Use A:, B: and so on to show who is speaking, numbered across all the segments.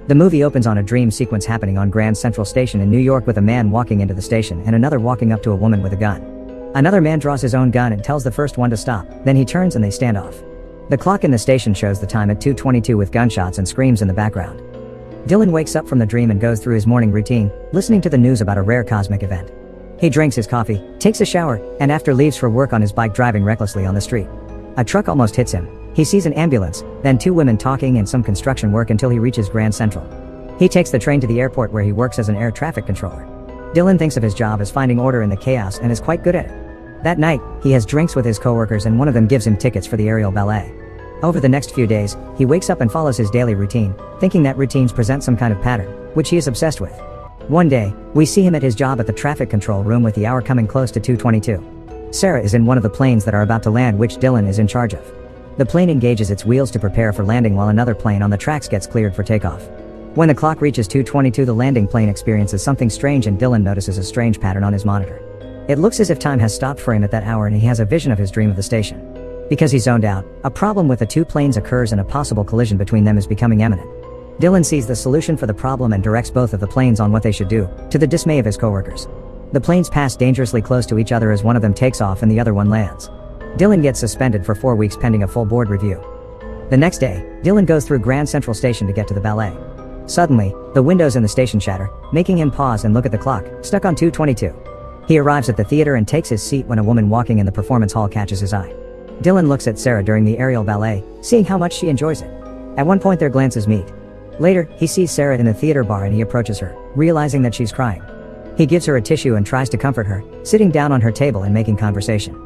A: The movie opens on a dream sequence happening on Grand Central Station in New York with a man walking into the station and another walking up to a woman with a gun. Another man draws his own gun and tells the first one to stop, then he turns and they stand off. The clock in the station shows the time at 2:22 with gunshots and screams in the background. Dylan wakes up from the dream and goes through his morning routine, listening to the news about a rare cosmic event. He drinks his coffee, takes a shower, and after leaves for work on his bike driving recklessly on the street. A truck almost hits him. He sees an ambulance, then two women talking and some construction work until he reaches Grand Central. He takes the train to the airport where he works as an air traffic controller. Dylan thinks of his job as finding order in the chaos and is quite good at it. That night, he has drinks with his coworkers and one of them gives him tickets for the aerial ballet. Over the next few days, he wakes up and follows his daily routine, thinking that routines present some kind of pattern, which he is obsessed with. One day, we see him at his job at the traffic control room with the hour coming close to 2:22. Sarah is in one of the planes that are about to land which Dylan is in charge of. The plane engages its wheels to prepare for landing while another plane on the tracks gets cleared for takeoff. When the clock reaches 2:22 the landing plane experiences something strange and Dylan notices a strange pattern on his monitor. It looks as if time has stopped for him at that hour and he has a vision of his dream of the station. Because he's zoned out, a problem with the two planes occurs and a possible collision between them is becoming imminent. Dylan sees the solution for the problem and directs both of the planes on what they should do, to the dismay of his coworkers. The planes pass dangerously close to each other as one of them takes off and the other one lands. Dylan gets suspended for 4 weeks pending a full board review. The next day, Dylan goes through Grand Central Station to get to the ballet. Suddenly, the windows in the station shatter, making him pause and look at the clock, stuck on 2:22. He arrives at the theater and takes his seat when a woman walking in the performance hall catches his eye. Dylan looks at Sarah during the aerial ballet, seeing how much she enjoys it. At one point their glances meet. Later, he sees Sarah in the theater bar and he approaches her, realizing that she's crying. He gives her a tissue and tries to comfort her, sitting down on her table and making conversation.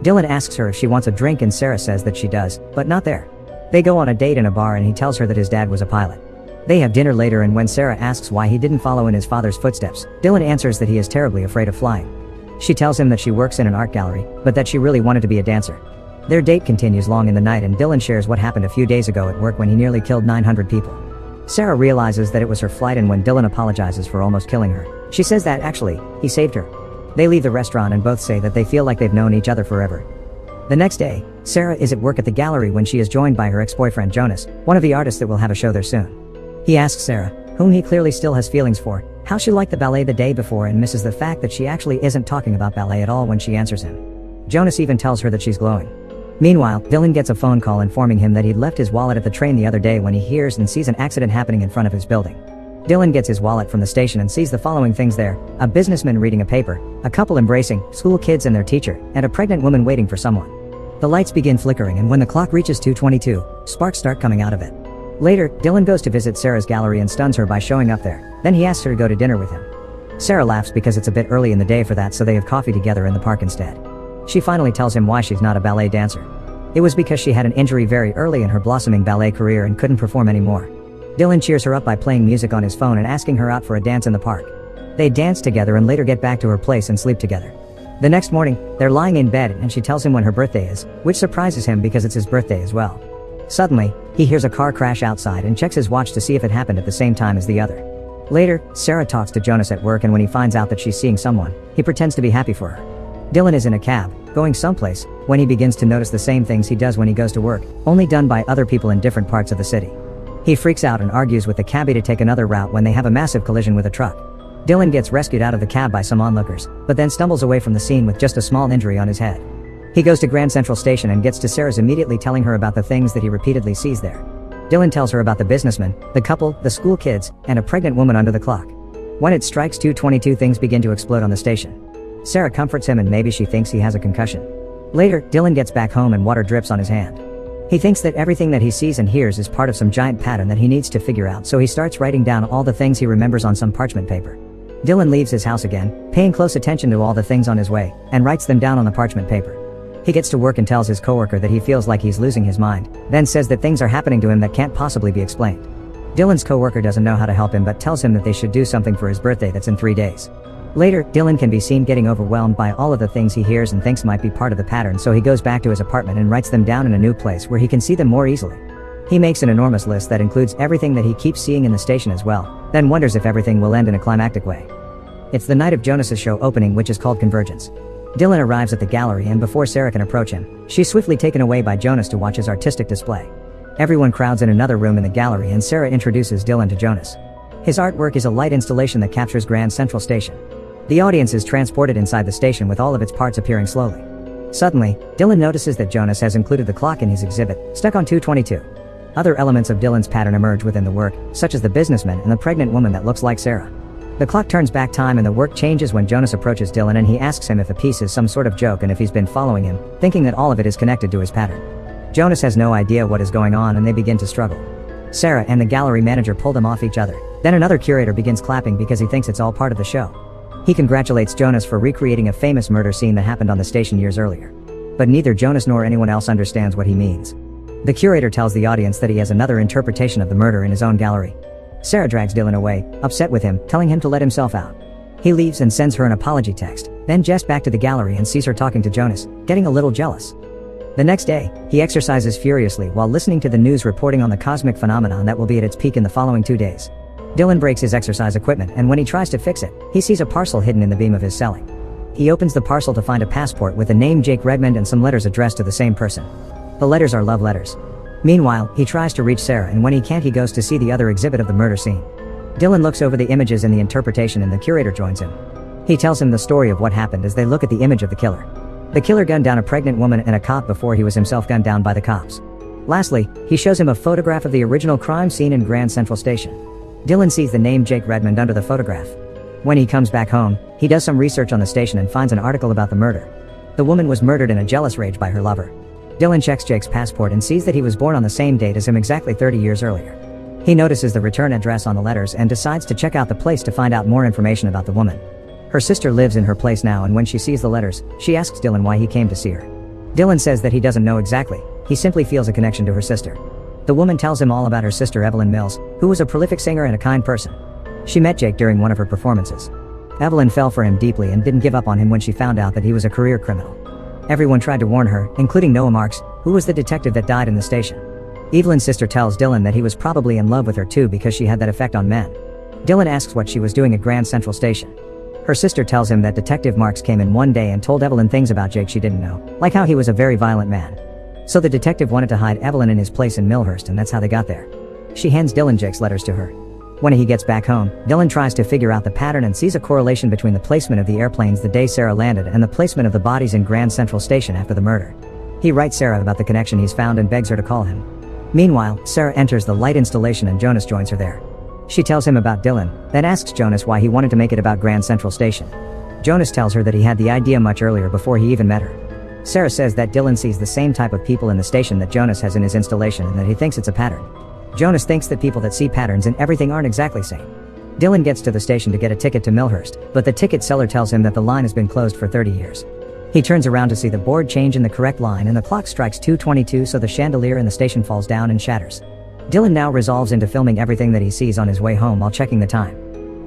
A: Dylan asks her if she wants a drink and Sarah says that she does, but not there. They go on a date in a bar and he tells her that his dad was a pilot. They have dinner later and when Sarah asks why he didn't follow in his father's footsteps, Dylan answers that he is terribly afraid of flying. She tells him that she works in an art gallery, but that she really wanted to be a dancer. Their date continues long in the night and Dylan shares what happened a few days ago at work when he nearly killed 900 people. Sarah realizes that it was her flight and when Dylan apologizes for almost killing her, she says that actually, he saved her. They leave the restaurant and both say that they feel like they've known each other forever. The next day, Sarah is at work at the gallery when she is joined by her ex-boyfriend Jonas, one of the artists that will have a show there soon. He asks Sarah, whom he clearly still has feelings for, how she liked the ballet the day before and misses the fact that she actually isn't talking about ballet at all when she answers him. Jonas even tells her that she's glowing. Meanwhile, Dylan gets a phone call informing him that he'd left his wallet at the train the other day when he hears and sees an accident happening in front of his building. Dylan gets his wallet from the station and sees the following things there: a businessman reading a paper, a couple embracing, school kids and their teacher, and a pregnant woman waiting for someone. The lights begin flickering and when the clock reaches 2:22, sparks start coming out of it. Later, Dylan goes to visit Sarah's gallery and stuns her by showing up there, then he asks her to go to dinner with him. Sarah laughs because it's a bit early in the day for that so they have coffee together in the park instead. She finally tells him why she's not a ballet dancer. It was because she had an injury very early in her blossoming ballet career and couldn't perform anymore. Dylan cheers her up by playing music on his phone and asking her out for a dance in the park. They dance together and later get back to her place and sleep together. The next morning, they're lying in bed and she tells him when her birthday is, which surprises him because it's his birthday as well. Suddenly, he hears a car crash outside and checks his watch to see if it happened at the same time as the other. Later, Sarah talks to Jonas at work and when he finds out that she's seeing someone, he pretends to be happy for her. Dylan is in a cab, going someplace, when he begins to notice the same things he does when he goes to work, only done by other people in different parts of the city. He freaks out and argues with the cabbie to take another route when they have a massive collision with a truck. Dylan gets rescued out of the cab by some onlookers, but then stumbles away from the scene with just a small injury on his head. He goes to Grand Central Station and gets to Sarah's immediately telling her about the things that he repeatedly sees there. Dylan tells her about the businessman, the couple, the school kids, and a pregnant woman under the clock. When it strikes 2:22 things begin to explode on the station. Sarah comforts him and maybe she thinks he has a concussion. Later, Dylan gets back home and water drips on his hand. He thinks that everything that he sees and hears is part of some giant pattern that he needs to figure out so he starts writing down all the things he remembers on some parchment paper. Dylan leaves his house again, paying close attention to all the things on his way, and writes them down on the parchment paper. He gets to work and tells his coworker that he feels like he's losing his mind, then says that things are happening to him that can't possibly be explained. Dylan's coworker doesn't know how to help him but tells him that they should do something for his birthday that's in 3 days. Later, Dylan can be seen getting overwhelmed by all of the things he hears and thinks might be part of the pattern so he goes back to his apartment and writes them down in a new place where he can see them more easily. He makes an enormous list that includes everything that he keeps seeing in the station as well, then wonders if everything will end in a climactic way. It's the night of Jonas's show opening which is called Convergence. Dylan arrives at the gallery and before Sarah can approach him, she's swiftly taken away by Jonas to watch his artistic display. Everyone crowds in another room in the gallery and Sarah introduces Dylan to Jonas. His artwork is a light installation that captures Grand Central Station. The audience is transported inside the station with all of its parts appearing slowly. Suddenly, Dylan notices that Jonas has included the clock in his exhibit, stuck on 222. Other elements of Dylan's pattern emerge within the work, such as the businessman and the pregnant woman that looks like Sarah. The clock turns back time and the work changes when Jonas approaches Dylan and he asks him if the piece is some sort of joke and if he's been following him, thinking that all of it is connected to his pattern. Jonas has no idea what is going on and they begin to struggle. Sarah and the gallery manager pull them off each other. Then another curator begins clapping because he thinks it's all part of the show. He congratulates Jonas for recreating a famous murder scene that happened on the station years earlier. But neither Jonas nor anyone else understands what he means. The curator tells the audience that he has another interpretation of the murder in his own gallery. Sarah drags Dylan away, upset with him, telling him to let himself out. He leaves and sends her an apology text, then Jess back to the gallery and sees her talking to Jonas, getting a little jealous. The next day, he exercises furiously while listening to the news reporting on the cosmic phenomenon that will be at its peak in the following 2 days. Dylan breaks his exercise equipment and when he tries to fix it, he sees a parcel hidden in the beam of his celling. He opens the parcel to find a passport with the name Jake Redmond and some letters addressed to the same person. The letters are love letters. Meanwhile, he tries to reach Sarah and when he can't he goes to see the other exhibit of the murder scene. Dylan looks over the images and the interpretation and the curator joins him. He tells him the story of what happened as they look at the image of the killer. The killer gunned down a pregnant woman and a cop before he was himself gunned down by the cops. Lastly, he shows him a photograph of the original crime scene in Grand Central Station. Dylan sees the name Jake Redmond under the photograph. When he comes back home, he does some research on the station and finds an article about the murder. The woman was murdered in a jealous rage by her lover. Dylan checks Jake's passport and sees that he was born on the same date as him exactly 30 years earlier. He notices the return address on the letters and decides to check out the place to find out more information about the woman. Her sister lives in her place now and when she sees the letters, she asks Dylan why he came to see her. Dylan says that he doesn't know exactly, he simply feels a connection to her sister. The woman tells him all about her sister Evelyn Mills, who was a prolific singer and a kind person. She met Jake during one of her performances. Evelyn fell for him deeply and didn't give up on him when she found out that he was a career criminal. Everyone tried to warn her, including Noah Marks, who was the detective that died in the station. Evelyn's sister tells Dylan that he was probably in love with her too because she had that effect on men. Dylan asks what she was doing at Grand Central Station. Her sister tells him that Detective Marks came in one day and told Evelyn things about Jake she didn't know, like how he was a very violent man. So the detective wanted to hide Evelyn in his place in Millhurst and that's how they got there. She hands Dylan Jake's letters to her. When he gets back home, Dylan tries to figure out the pattern and sees a correlation between the placement of the airplanes the day Sarah landed and the placement of the bodies in Grand Central Station after the murder. He writes Sarah about the connection he's found and begs her to call him. Meanwhile, Sarah enters the light installation and Jonas joins her there. She tells him about Dylan, then asks Jonas why he wanted to make it about Grand Central Station. Jonas tells her that he had the idea much earlier before he even met her. Sarah says that Dylan sees the same type of people in the station that Jonas has in his installation and that he thinks it's a pattern. Jonas thinks that people that see patterns in everything aren't exactly same. Dylan gets to the station to get a ticket to Millhurst, but the ticket seller tells him that the line has been closed for 30 years. He turns around to see the board change in the correct line and the clock strikes 2:22 so the chandelier in the station falls down and shatters. Dylan now resolves into filming everything that he sees on his way home while checking the time.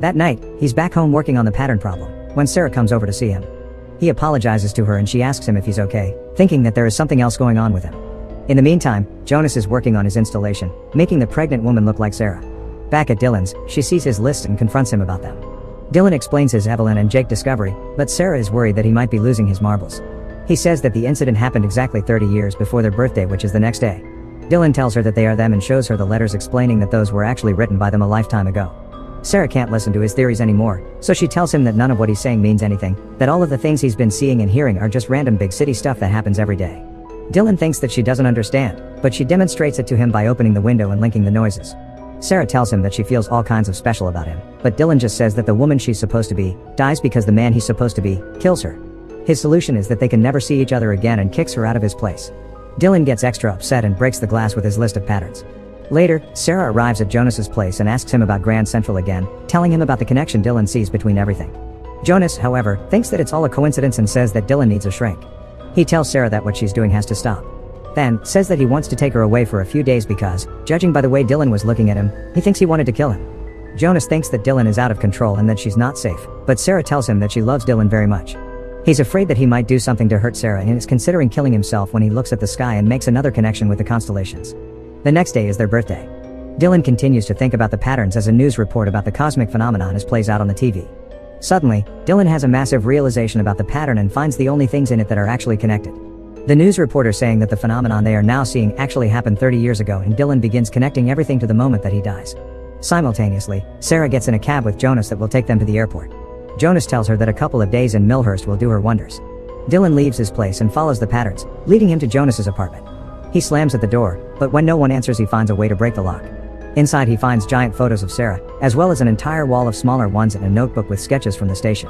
A: That night, he's back home working on the pattern problem, when Sarah comes over to see him. He apologizes to her and she asks him if he's okay, thinking that there is something else going on with him. In the meantime, Jonas is working on his installation, making the pregnant woman look like Sarah. Back at Dylan's, she sees his list and confronts him about them. Dylan explains his Evelyn and Jake discovery, but Sarah is worried that he might be losing his marbles. He says that the incident happened exactly 30 years before their birthday, which is the next day. Dylan tells her that they are them and shows her the letters explaining that those were actually written by them a lifetime ago. Sarah can't listen to his theories anymore, so she tells him that none of what he's saying means anything, that all of the things he's been seeing and hearing are just random big city stuff that happens every day. Dylan thinks that she doesn't understand, but she demonstrates it to him by opening the window and linking the noises. Sarah tells him that she feels all kinds of special about him, but Dylan just says that the woman she's supposed to be dies because the man he's supposed to be kills her. His solution is that they can never see each other again and kicks her out of his place. Dylan gets extra upset and breaks the glass with his list of patterns. Later, Sarah arrives at Jonas's place and asks him about Grand Central again, telling him about the connection Dylan sees between everything. Jonas, however, thinks that it's all a coincidence and says that Dylan needs a shrink. He tells Sarah that what she's doing has to stop. Then, says that he wants to take her away for a few days because, judging by the way Dylan was looking at him, he thinks he wanted to kill him. Jonas thinks that Dylan is out of control and that she's not safe, but Sarah tells him that she loves Dylan very much. He's afraid that he might do something to hurt Sarah and is considering killing himself when he looks at the sky and makes another connection with the constellations. The next day is their birthday. Dylan continues to think about the patterns as a news report about the cosmic phenomenon plays out on the TV. Suddenly, Dylan has a massive realization about the pattern and finds the only things in it that are actually connected. The news reporter saying that the phenomenon they are now seeing actually happened 30 years ago, and Dylan begins connecting everything to the moment that he dies. Simultaneously, Sarah gets in a cab with Jonas that will take them to the airport. Jonas tells her that a couple of days in Millhurst will do her wonders. Dylan leaves his place and follows the patterns, leading him to Jonas's apartment. He slams at the door, but when no one answers he finds a way to break the lock. Inside he finds giant photos of Sarah, as well as an entire wall of smaller ones and a notebook with sketches from the station.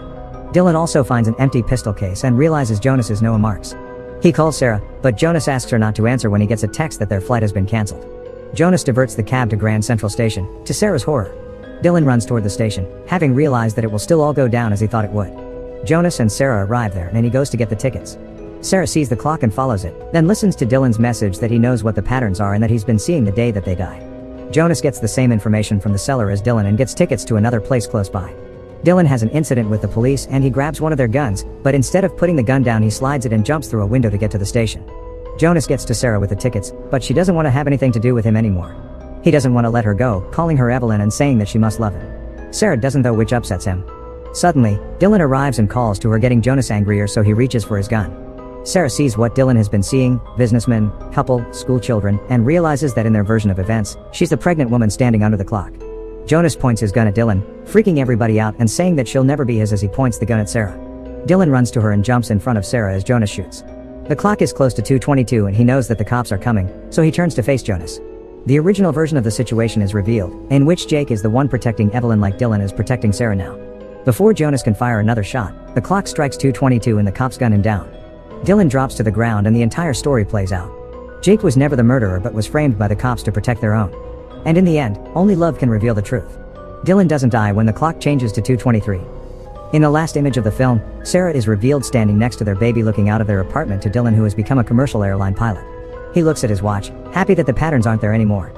A: Dylan also finds an empty pistol case and realizes Jonas is Noah Marks. He calls Sarah, but Jonas asks her not to answer when he gets a text that their flight has been cancelled. Jonas diverts the cab to Grand Central Station, to Sarah's horror. Dylan runs toward the station, having realized that it will still all go down as he thought it would. Jonas and Sarah arrive there and he goes to get the tickets. Sarah sees the clock and follows it, then listens to Dylan's message that he knows what the patterns are and that he's been seeing the day that they die. Jonas gets the same information from the seller as Dylan and gets tickets to another place close by. Dylan has an incident with the police and he grabs one of their guns, but instead of putting the gun down he slides it and jumps through a window to get to the station. Jonas gets to Sarah with the tickets, but she doesn't want to have anything to do with him anymore. He doesn't want to let her go, calling her Evelyn and saying that she must love him. Sarah doesn't though, which upsets him. Suddenly, Dylan arrives and calls to her, getting Jonas angrier, so he reaches for his gun. Sarah sees what Dylan has been seeing: businessmen, couple, school children, and realizes that in their version of events, she's the pregnant woman standing under the clock. Jonas points his gun at Dylan, freaking everybody out and saying that she'll never be his as he points the gun at Sarah. Dylan runs to her and jumps in front of Sarah as Jonas shoots. The clock is close to 2:22 and he knows that the cops are coming, so he turns to face Jonas. The original version of the situation is revealed, in which Jake is the one protecting Evelyn like Dylan is protecting Sarah now. Before Jonas can fire another shot, the clock strikes 2:22 and the cops gun him down. Dylan drops to the ground and the entire story plays out. Jake was never the murderer but was framed by the cops to protect their own. And in the end, only love can reveal the truth. Dylan doesn't die when the clock changes to 2:23. In the last image of the film, Sarah is revealed standing next to their baby looking out of their apartment to Dylan, who has become a commercial airline pilot. He looks at his watch, happy that the patterns aren't there anymore.